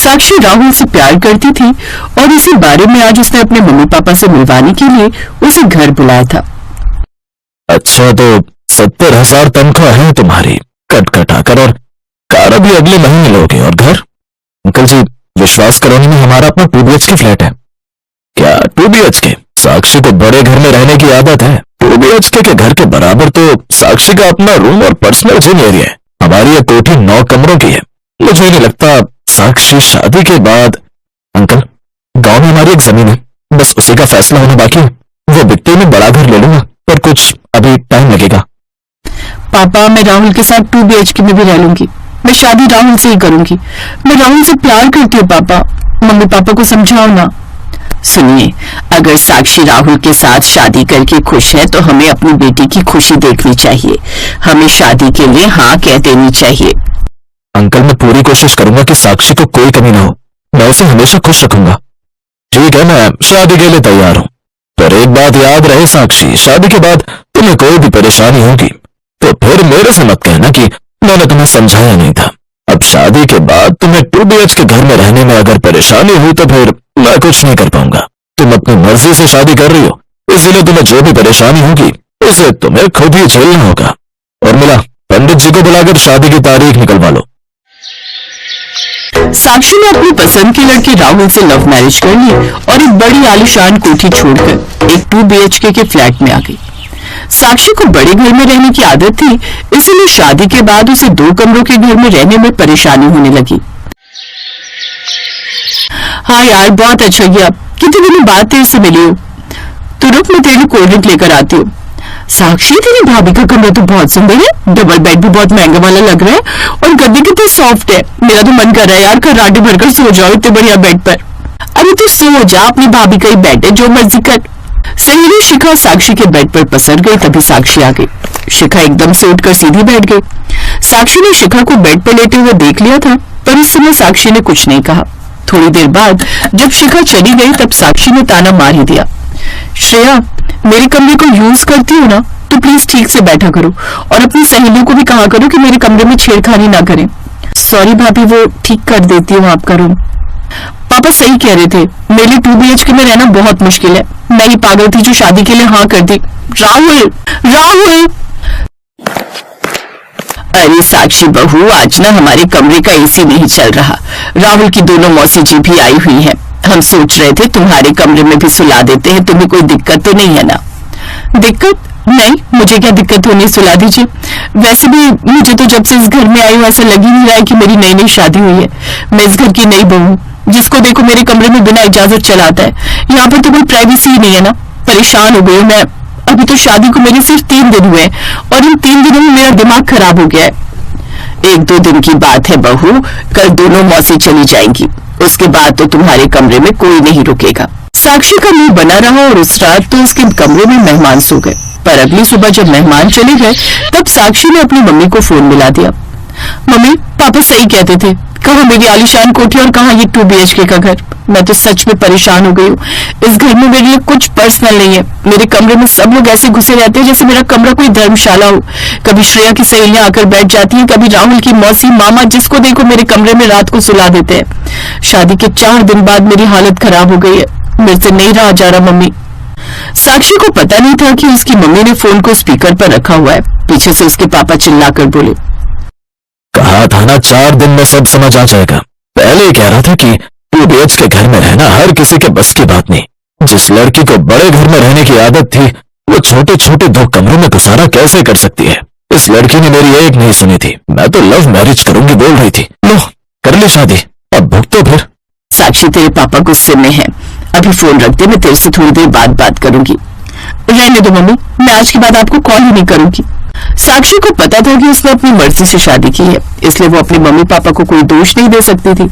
साक्षी राहुल से प्यार करती थी और इसी बारे में आज उसने अपने मम्मी पापा से मिलवाने के लिए उसे घर बुलाया था। अच्छा, तो 70,000 तनख्वाह है तुम्हारी, कट कटाकर, और कार भी अगले महीने लोगे, और घर? अंकल जी, विश्वास करोगे नहीं, हमारा अपना 2 BHK फ्लैट है। क्या 2 BHK? साक्षी को बड़े घर में रहने की आदत है। 2 BHK के घर के बराबर तो साक्षी का अपना रूम और पर्सनल जिम एरिया है। हमारी ये कोठी 9 कमरों की है। मुझे नहीं लगता साक्षी शादी के बाद। अंकल, गांव में हमारी एक जमीन है, बस उसी का फैसला होना बाकी है। वो बिकते में बड़ा घर ले लूंगा, पर कुछ अभी टाइम लगेगा। पापा, मैं राहुल के साथ 2 BHK में भी रह लूंगी। मैं शादी राहुल से ही करूंगी। मैं राहुल से प्यार करती हूँ पापा। मम्मी पापा को समझाओ ना। सुनिए, अगर साक्षी राहुल के साथ शादी करके खुश है तो हमें अपनी बेटी की खुशी देखनी चाहिए। हमें शादी के लिए हाँ कह देनी चाहिए। अंकल, मैं पूरी कोशिश करूंगा कि साक्षी को कोई कमी ना हो। मैं उसे हमेशा खुश रखूंगा। ठीक है, मैं शादी के लिए तैयार हूं, पर एक बात याद रहे साक्षी, शादी के बाद तुम्हें कोई भी परेशानी होगी तो फिर मेरे से मत कहना कि मैंने तुम्हें समझाया नहीं था। अब शादी के बाद तुम्हें 2 BHK घर में रहने में अगर परेशानी हुई तो फिर मैं कुछ नहीं कर पाऊंगा। तुम अपनी मर्जी से शादी कर रही हो, इसलिए तुम्हें जो भी परेशानी होगी उसे तुम्हें खुद ही झेलना होगा। और मिला, पंडित जी को बुलाकर शादी की तारीख निकलवा लो। साक्षी ने अपनी पसंद के लड़के राहुल से लव मैरिज कर ली और एक बड़ी आलीशान कोठी छोड़कर एक 2 BHK के फ्लैट में आ गई। साक्षी को बड़े घर में रहने की आदत थी, इसलिए शादी के बाद उसे 2 कमरों के घर में रहने में परेशानी होने लगी। हाँ यार, बहुत अच्छा किया, कितने दिनों बाद तेरे से मिली हूँ। तो रुक, मैं तेरे लिए कोल्ड ड्रिंक लेकर आती हूँ। साक्षी, तेरी भाभी का कमरा तो बहुत सुंदर है। डबल बेड भी बहुत महंगा वाला लग रहा है और गद्दे कितने सॉफ्ट है। मेरा तो मन कर रहा है यार, खर्राटे भरकर सो जाओ इतने बढ़िया बेड पर। अरे तू सो जा, अपनी भाभी का ही बेड है, जो मर्जी कर। सहेली शिखा साक्षी के बेड पर पसर गई, तभी साक्षी आ गई। शिखा एकदम से उठकर सीधी बैठ गई। साक्षी ने शिखा को बेड पर लेटे हुए देख लिया था, पर उस समय साक्षी ने कुछ नहीं कहा। थोड़ी देर बाद जब शिखा चली गई तब साक्षी ने ताना मार ही दिया, श्रेया, मेरे कमरे को यूज करती हो ना, तो प्लीज ठीक से बैठा करो और अपनी सहेलियों को भी कहा करो कि मेरे कमरे में छेड़खानी ना करें। सॉरी भाभी, वो ठीक कर देती हूँ आपका रूम। पापा सही कह रहे थे, मेरे लिए 2 BHK में रहना बहुत मुश्किल है। मैं ही पागल थी जो शादी के लिए हाँ कर दी। राहुल, राहुल! अरे साक्षी बहू, आज ना हमारे कमरे का AC नहीं चल रहा। राहुल की दोनों मौसी जी भी आई हुई हैं। हम सोच रहे थे तुम्हारे कमरे में भी सुला देते हैं। तुम्हें कोई दिक्कत तो नहीं है ना? दिक्कत? नहीं, मुझे क्या दिक्कत होनी, सुला दीजिए। वैसे भी मुझे तो जब से इस घर में आई हूँ ऐसा लग ही नहीं रहा है कि मेरी नई नई शादी हुई है। मैं इस घर की नई बहू हूँ, जिसको देखो मेरे कमरे में बिना इजाजत चलाता है। यहाँ पर तो कोई प्राइवेसी ही नहीं है ना। परेशान हो गई हूँ मैं। अभी तो शादी को मेरे सिर्फ 3 दिन हुए और इन 3 दिनों में मेरा दिमाग खराब हो गया है। 1-2 दिन की बात है बहू, कल दोनों मौसी चली जाएंगी, उसके बाद तो तुम्हारे कमरे में कोई नहीं रुकेगा। साक्षी का मुंह बना रहा और उस रात तो उसके कमरे में मेहमान सो गए, पर अगली सुबह जब मेहमान चले गए तब साक्षी ने अपनी मम्मी को फोन मिला दिया। मम्मी, पापा सही कहते थे, कहाँ मेरी आलीशान कोठी और कहाँ ये 2 BHK का घर। मैं तो सच में परेशान हो गई हूँ। इस घर में मेरे लिए कुछ पर्सनल नहीं है। मेरे कमरे में सब लोग ऐसे घुसे रहते हैं जैसे मेरा कमरा कोई धर्मशाला हो। कभी श्रेया की सहेलियां आकर बैठ जाती हैं, कभी राहुल की मौसी मामा, जिसको देखो मेरे कमरे में रात को सुला देते हैं। शादी के 4 दिन बाद मेरी हालत खराब हो गई है। मेरे से नहीं रहा जा रहा मम्मी। साक्षी को पता नहीं था कि उसकी मम्मी ने फोन को स्पीकर पर रखा हुआ है। पीछे से उसके पापा चिल्लाकर बोले, कहा था ना 4 दिन में सब समझ आ जाएगा। पहले ही कह रहा था कि 2 BHK घर में रहना हर किसी के बस की बात नहीं। जिस लड़की को बड़े घर में रहने की आदत थी, वो छोटे छोटे 2 कमरों में गुजारा कैसे कर सकती है? इस लड़की ने मेरी एक नहीं सुनी थी। मैं तो लव मैरिज करूंगी बोल रही थी। लो, कर ली शादी, अब भुगतो फिर। साक्षी, तेरे पापा गुस्से में हैं। अभी फोन रख दे, मैं तेरे से थोड़ी देर बाद बात करूंगी। रहने दो मम्मी, मैं आज के बाद आपको कॉल ही नहीं करूंगी। साक्षी को पता था कि उसने अपनी मर्जी से शादी की है, इसलिए वो अपने मम्मी पापा को कोई दोष नहीं दे सकती थी।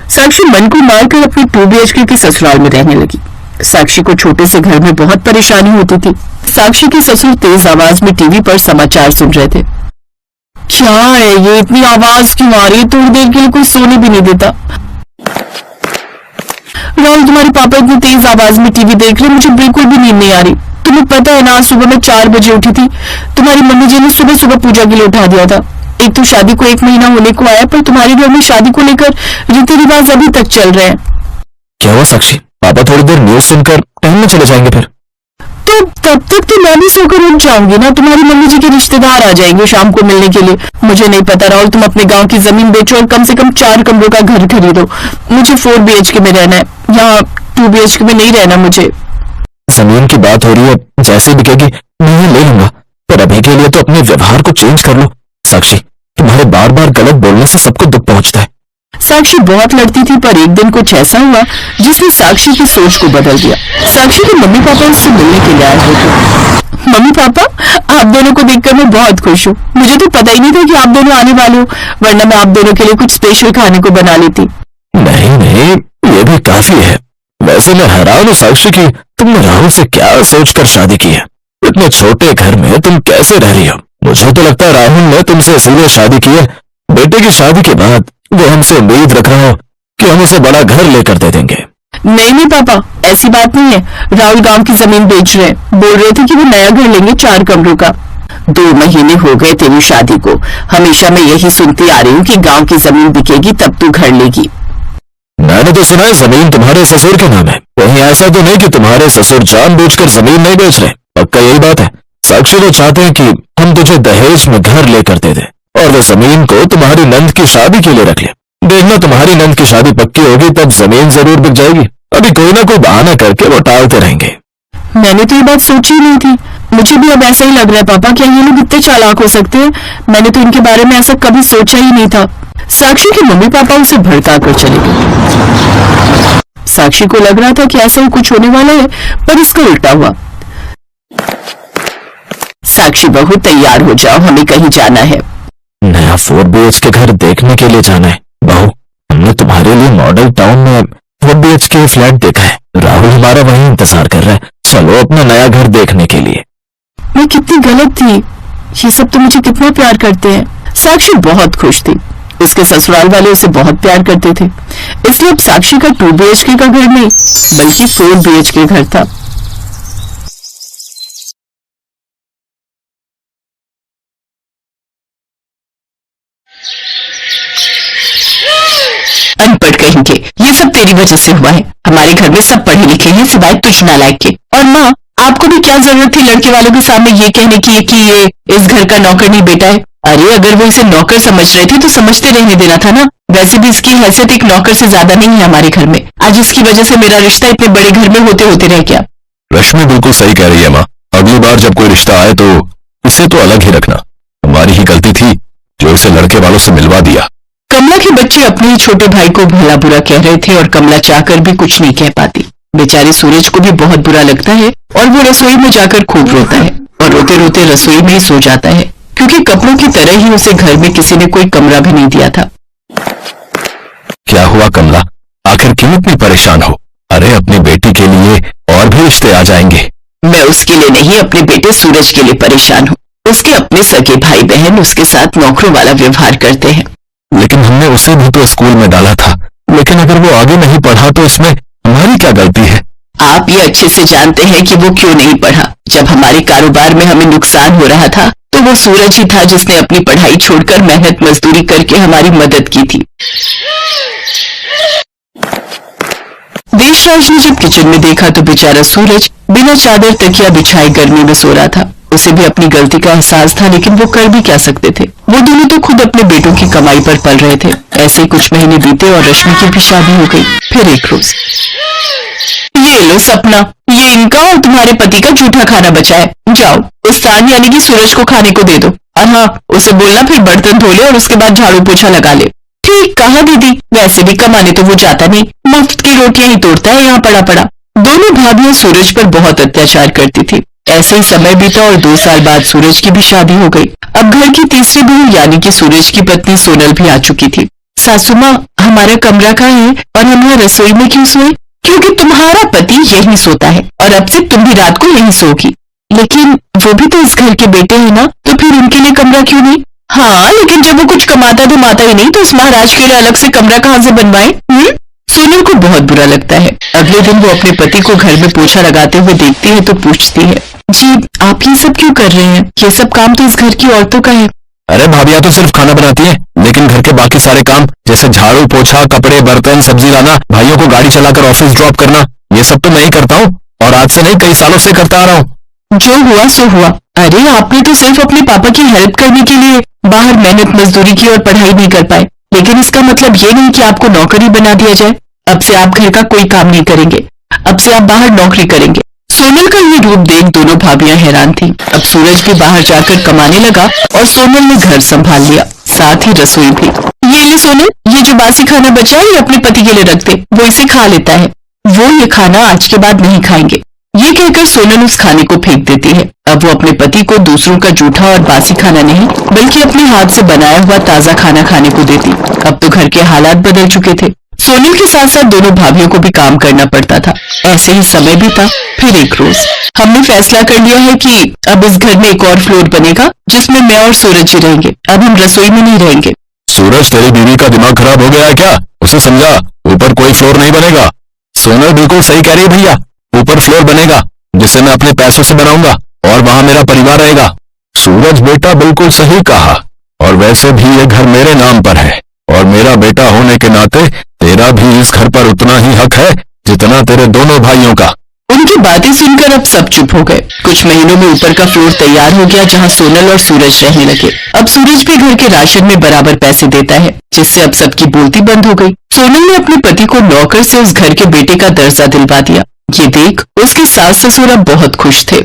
साक्षी मन को मारकर अपनी 2 BHK के ससुराल में रहने लगी। साक्षी को छोटे से घर में बहुत परेशानी होती थी। साक्षी के ससुर तेज आवाज में टीवी पर समाचार सुन रहे थे। क्या है ये, इतनी आवाज क्यों आ रही है? थोड़ी देर के लिए कोई सोने भी नहीं देता। राहुल, तुम्हारे पापा इतनी तेज आवाज में टीवी देख रहे, मुझे बिल्कुल भी नींद नहीं आ रही। तुम्हें पता है ना, आज सुबह मैं 4 बजे उठी थी। तुम्हारी मम्मी जी ने सुबह सुबह पूजा के लिए उठा दिया था। एक तो शादी को 1 महीना होने को आया, पर तुम्हारे घर में शादी को लेकर रीति रिवाज अभी तक चल रहे हैं। क्या हुआ साक्षी? पापा थोड़ी देर न्यूज सुनकर टहलने चले जाएंगे फिर? तो तब तक तो मैं भी सोकर उठ जाऊंगी ना। तुम्हारी मम्मी जी के रिश्तेदार आ जाएंगे शाम को मिलने के लिए। मुझे नहीं पता राहुल, तुम अपने गांव की जमीन बेचो और कम से कम 4 कमरों का घर खरीदो। मुझे 4 BHK में रहना है, यहाँ 2 BHK में नहीं रहना मुझे। जमीन की बात हो रही है, जैसे बिकेगी मैं ये ले लूंगा, पर अभी के लिए तो अपने व्यवहार को चेंज कर लो। साक्षी, तुम्हारे बार बार गलत बोलने से सबको दुख पहुंचता है। साक्षी बहुत लड़ती थी, पर एक दिन कुछ ऐसा हुआ जिसने साक्षी की सोच को बदल दिया। साक्षी के मम्मी पापा उससे मिलने के लिए आए हुए थे। मम्मी पापा, आप दोनों को देखकर मैं बहुत खुश हूँ। मुझे तो पता ही नहीं था कि आप दोनों आने वाले हो, वरना मैं आप दोनों के लिए कुछ स्पेशल खाने को बना लेती। नहीं नहीं, ये भी काफी है। वैसे मैं हैरान हूँ साक्षी की तुमने राहुल से क्या सोचकर शादी की है। इतने छोटे घर में तुम कैसे रह रही हो? मुझे तो लगता है राहुल ने तुमसे इसलिए शादी की है, बेटे की शादी के बाद वो हमसे उम्मीद रख रहा हो कि हम उसे बड़ा घर लेकर दे देंगे। नहीं नहीं पापा, ऐसी बात नहीं है। राहुल गांव की जमीन बेच रहे हैं, बोल रहे थे कि वो नया घर लेंगे 4 कमरों का। 2 महीने हो गए तेरी शादी को, हमेशा मैं यही सुनती आ रही हूँ कि गांव की जमीन बिकेगी तब तू घर लेगी। मैंने तो सुना है जमीन तुम्हारे ससुर के नाम है। कहीं ऐसा तो नहीं कि तुम्हारे ससुर जानबूझकर जमीन नहीं बेच रहे? पक्का यही बात है? साक्षी तो चाहते हैं कि हम तुझे दहेज में घर लेकर दे दें और वो जमीन को तुम्हारी नंद की शादी के लिए रख ले। देखना, तुम्हारी नंद की शादी पक्की होगी तब जमीन जरूर बिक जाएगी। अभी कोई ना कोई बहाना करके वो टालते रहेंगे। मैंने तो ये बात सोची ही नहीं थी। मुझे भी अब ऐसा ही लग रहा है पापा, क्या ये लोग इतने चालाक हो सकते हैं? मैंने तो इनके बारे में ऐसा कभी सोचा ही नहीं था। साक्षी के मम्मी पापा उसे भड़का कर चले गए। साक्षी को लग रहा था कि ऐसा ही कुछ होने वाला है, पर इसका उल्टा हुआ। साक्षी बहू, तैयार हो जाओ, हमें कहीं जाना है। नया 4 BHK घर देखने के लिए जाना है बहू। हमने तुम्हारे लिए मॉडल टाउन में 4 BHK फ्लैट देखा है। राहुल हमारा वहीं इंतजार कर रहा है। चलो अपना नया घर देखने के लिए। मैं कितनी गलत थी। ये सब तो मुझे कितना प्यार करते हैं। साक्षी बहुत खुश थी। उसके ससुराल वाले उसे बहुत प्यार करते थे, इसलिए अब साक्षी का 2 BHK का घर नहीं बल्कि 4 BHK घर था। अनपढ़ कहेंगे, ये सब तेरी वजह से हुआ है। हमारे घर में सब पढ़े लिखे हैं सिवाय तुझ नालायक के। और माँ, आपको भी क्या जरूरत थी लड़के वालों के सामने ये कहने की कि ये इस घर का नौकर नहीं बेटा है? अरे अगर वो इसे नौकर समझ रहे थे तो समझते रहने देना था ना। वैसे भी इसकी हैसियत एक नौकर से ज्यादा नहीं है हमारे घर में। आज इसकी वजह से मेरा रिश्ता इतने बड़े घर में होते होते रह गया। रश्मि बिल्कुल सही कह रही है माँ। अगली बार जब कोई रिश्ता आए तो इसे तो अलग ही रखना। हमारी ही गलती थी जो इसे लड़के वालों से मिलवा दिया। कमला के बच्चे अपने ही छोटे भाई को भला बुरा कह रहे थे और कमला चाहकर भी कुछ नहीं कह पाती। बेचारे सूरज को भी बहुत बुरा लगता है और वो रसोई में जाकर खूब रोता है और रोते रोते रसोई में ही सो जाता है, क्योंकि कपड़ों की तरह ही उसे घर में किसी ने कोई कमरा भी नहीं दिया था। क्या हुआ कमला? आखिर क्यों इतनी परेशान हो? अरे अपनी बेटी के लिए और भी रिश्ते आ जाएंगे। मैं उसके लिए नहीं, अपने बेटे सूरज के लिए परेशान हूँ। उसके अपने सगे भाई बहन उसके साथ नौकरों वाला व्यवहार करते हैं। लेकिन हमने उसे भी तो स्कूल में डाला था। लेकिन अगर वो आगे नहीं पढ़ा तो इसमें हमारी क्या गलती है? आप ये अच्छे से जानते हैं कि वो क्यों नहीं पढ़ा। जब हमारे कारोबार में हमें नुकसान हो रहा था तो वो सूरज ही था जिसने अपनी पढ़ाई छोड़कर मेहनत मजदूरी करके हमारी मदद की थी। देशराज ने जब किचन में देखा तो बेचारा सूरज बिना चादर तकिया बिछाए गर्मी में सो रहा था। उसे भी अपनी गलती का एहसास था, लेकिन वो कर भी क्या सकते थे। वो दोनों तो खुद अपने बेटों की कमाई पर पल रहे थे। ऐसे ही कुछ महीने बीते और रश्मि की भी शादी हो गई। फिर एक रोज, ये लो सपना, ये इनका और तुम्हारे पति का झूठा खाना बचा है। जाओ उस तान यानी कि सूरज को खाने को दे दो। और हाँ, उसे बोलना फिर बर्तन धो ले और उसके बाद झाड़ू पोछा लगा ले। ठीक कहा दीदी, वैसे भी कमाने तो वो जाता नहीं, मुफ्त की रोटियां ही तोड़ता है यहाँ पड़ा पड़ा। दोनों भाभियां सूरज पर बहुत अत्याचार करती थी। ऐसे ही समय बीता और 2 साल बाद सूरज की भी शादी हो गई। अब घर की तीसरी बहू यानी कि सूरज की पत्नी सोनल भी आ चुकी थी। सासू माँ, हमारा कमरा कहाँ है और हम यहाँ रसोई में क्यों सोए? क्योंकि तुम्हारा पति यहीं सोता है और अब से तुम भी रात को यहीं सोगी। लेकिन वो भी तो इस घर के बेटे हैं ना, तो फिर उनके लिए कमरा क्यों नहीं? हाँ, लेकिन जब वो कुछ कमाता धमाता ही नहीं तो उस महाराज के लिए अलग से कमरा कहाँ से बनवाए? सोनल को बहुत बुरा लगता है। अगले दिन वो अपने पति को घर में पोछा लगाते हुए देखती है तो पूछती है, जी आप ये सब क्यों कर रहे हैं? ये सब काम तो इस घर की औरतों का है। अरे भाभियां तो सिर्फ खाना बनाती हैं, लेकिन घर के बाकी सारे काम जैसे झाड़ू पोछा, कपड़े, बर्तन, सब्जी लाना, भाइयों को गाड़ी चलाकर ऑफिस ड्रॉप करना, ये सब तो मैं ही करता हूँ और आज से नहीं कई सालों से करता आ रहा हूँ। जो हुआ सो हुआ। अरे आपने तो सिर्फ अपने पापा की हेल्प करने के लिए बाहर मेहनत मजदूरी की और पढ़ाई नहीं कर पाए, लेकिन इसका मतलब ये नहीं कि आपको नौकरी बना दिया जाए। अब से आप घर का कोई काम नहीं करेंगे, अब से आप बाहर नौकरी करेंगे। सोनल का ये रूप देख दोनों भाभियां हैरान थी। अब सूरज भी बाहर जाकर कमाने लगा और सोनल ने घर संभाल लिया, साथ ही रसोई भी। ये सोनल, ये जो बासी खाना बचा है ये अपने पति के लिए रख दे, वो इसे खा लेता है। वो ये खाना आज के बाद नहीं खाएंगे। ये कहकर सोनल उस खाने को फेंक देती है। अब वो अपने पति को दूसरों का जूठा और बासी खाना नहीं बल्कि अपने हाथ से बनाया हुआ ताजा खाना खाने को देती। अब तो घर के हालात बदल चुके थे। सोनल के साथ साथ दोनों भाभियों को भी काम करना पड़ता था। ऐसे ही समय भी था। फिर एक रोज हमने फैसला कर लिया है कि अब इस घर में एक और फ्लोर बनेगा जिसमें मैं और सूरज ही रहेंगे। अब हम रसोई में नहीं रहेंगे। सूरज, तेरी बीवी का दिमाग खराब हो गया है क्या? उसे समझा, ऊपर कोई फ्लोर नहीं बनेगा। सोनल बिल्कुल सही कह रही है भैया, ऊपर फ्लोर बनेगा जिसे मैं अपने पैसों से बनाऊंगा और वहां मेरा परिवार रहेगा। सूरज बेटा बिल्कुल सही कहा, और वैसे भी ये घर मेरे नाम पर है और मेरा बेटा होने के नाते तेरा भी इस घर पर उतना ही हक है जितना तेरे दोनों भाइयों का। उनकी बातें सुनकर अब सब चुप हो गए। कुछ महीनों में ऊपर का फ्लोर तैयार हो गया जहां सोनल और सूरज रहने लगे। अब सूरज भी घर के राशन में बराबर पैसे देता है, जिससे अब सबकी बोलती बंद हो गई। सोनल ने अपने पति को नौकर से उस घर के बेटे का दर्जा दिलवा दिया। ये देख उसके सास ससुर अब बहुत खुश थे।